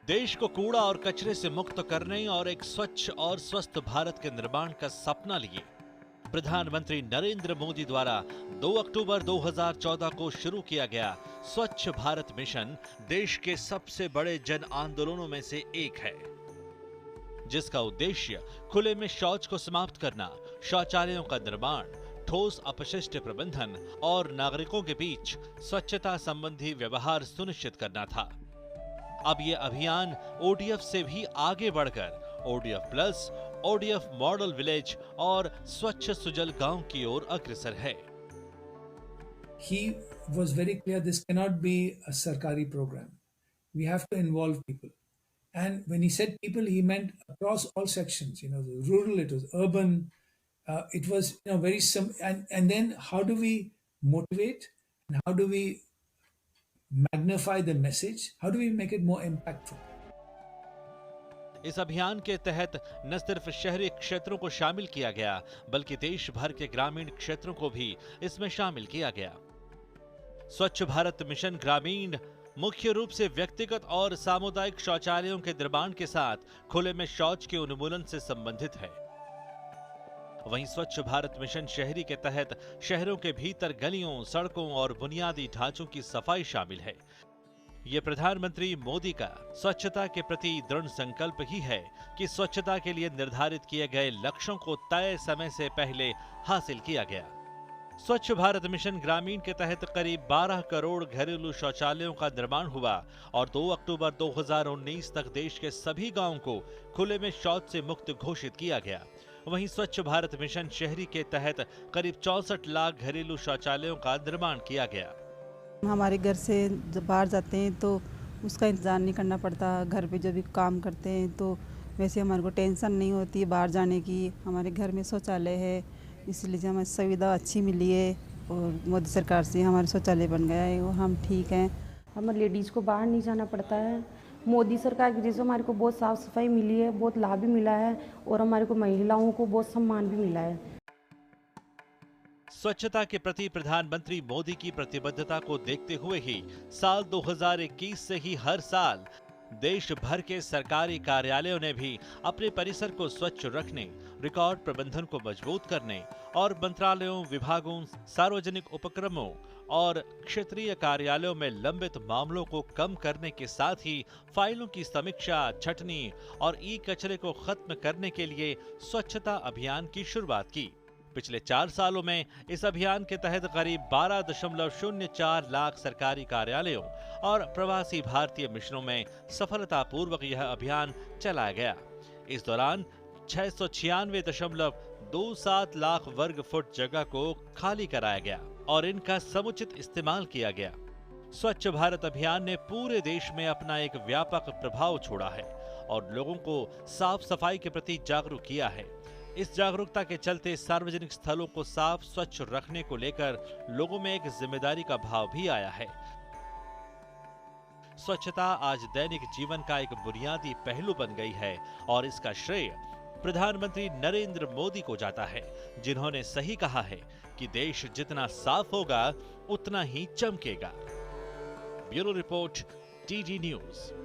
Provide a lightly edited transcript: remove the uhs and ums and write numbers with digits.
देश को कूड़ा और कचरे से मुक्त करने और एक स्वच्छ और स्वस्थ भारत के निर्माण का सपना लिए प्रधानमंत्री नरेंद्र मोदी द्वारा 2 अक्टूबर 2014 को शुरू किया गया स्वच्छ भारत मिशन देश के सबसे बड़े जन आंदोलनों में से एक है, जिसका उद्देश्य खुले में शौच को समाप्त करना, शौचालयों का निर्माण, ठोस अपशिष्ट प्रबंधन और नागरिकों के बीच स्वच्छता संबंधी व्यवहार सुनिश्चित करना था। अब ये अभियान ओडीएफ से भी आगे बढ़कर ODF plus, ODF model village और स्वच्छ सुजल गांव की ओर अग्रसर है। He was very clear this cannot be a Sarkari program. We have to involve people. And when he said people, he meant across all sections, the rural, it was urban, it was, very simple. And then how do we motivate and how do we magnify the message? How do we make it more impactful? इस अभियान के तहत न सिर्फ शहरी क्षेत्रों को शामिल किया गया, बल्कि देश भर के ग्रामीण क्षेत्रों को भी इसमें शामिल किया गया। स्वच्छ भारत मिशन ग्रामीण मुख्य रूप से व्यक्तिगत और सामुदायिक शौचालयों के निर्माण के साथ खुले में शौच के उन्मूलन से संबंधित है। वहीं स्वच्छ भारत मिशन शहरी के तहत शहरों के भीतर गलियों, सड़कों और बुनियादी ढांचों की सफाई शामिल है। ये प्रधानमंत्री मोदी का स्वच्छता के प्रति दृढ़ संकल्प ही है कि स्वच्छता के लिए निर्धारित किए गए लक्ष्यों को तय समय से पहले हासिल किया गया। स्वच्छ भारत मिशन ग्रामीण के तहत करीब 12 करोड़ घरेलू शौचालयों का निर्माण हुआ और 2 अक्टूबर 2019 तक देश के सभी गांवों को खुले में शौच से मुक्त घोषित किया गया। वहीं स्वच्छ भारत मिशन शहरी के तहत करीब 64 लाख घरेलू शौचालयों का निर्माण किया गया। हमारे घर से जब बाहर जाते हैं तो उसका इंतज़ार नहीं करना पड़ता। घर पे जब भी काम करते हैं तो वैसे हमारे को टेंशन नहीं होती है बाहर जाने की। हमारे घर में शौचालय है, इसलिए हमें सुविधा अच्छी मिली है और मोदी सरकार से हमारे शौचालय बन गया है और हम ठीक हैं। हमें लेडीज़ को बाहर नहीं जाना पड़ता है। मोदी सरकार की वजह से हमारे को बहुत साफ़ सफाई मिली है, बहुत लाभ भी मिला है और हमारे को महिलाओं को बहुत सम्मान भी मिला है। स्वच्छता के प्रति प्रधानमंत्री मोदी की प्रतिबद्धता को देखते हुए ही साल 2021 से ही हर साल देश भर के सरकारी कार्यालयों ने भी अपने परिसर को स्वच्छ रखने, रिकॉर्ड प्रबंधन को मजबूत करने और मंत्रालयों, विभागों, सार्वजनिक उपक्रमों और क्षेत्रीय कार्यालयों में लंबित मामलों को कम करने के साथ ही फाइलों की समीक्षा, छंटनी और ई कचरे को खत्म करने के लिए स्वच्छता अभियान की शुरुआत की। पिछले 4 सालों में इस अभियान के तहत करीब 12.04 लाख सरकारी कार्यालयों और प्रवासी भारतीय मिशनों में सफलतापूर्वक यह अभियान चलाया गया। इस दौरान 696.27 लाख वर्ग फुट जगह को खाली कराया गया और इनका समुचित इस्तेमाल किया गया। स्वच्छ भारत अभियान ने पूरे देश में अपना एक व्यापक प्रभाव छोड़ा है और लोगों को साफ सफाई के प्रति जागरूक किया है। इस जागरूकता के चलते सार्वजनिक स्थलों को साफ स्वच्छ रखने को लेकर लोगों में एक जिम्मेदारी का भाव भी आया है। स्वच्छता आज दैनिक जीवन का एक बुनियादी पहलू बन गई है और इसका श्रेय प्रधानमंत्री नरेंद्र मोदी को जाता है, जिन्होंने सही कहा है कि देश जितना साफ होगा उतना ही चमकेगा। Bureau report, TD news.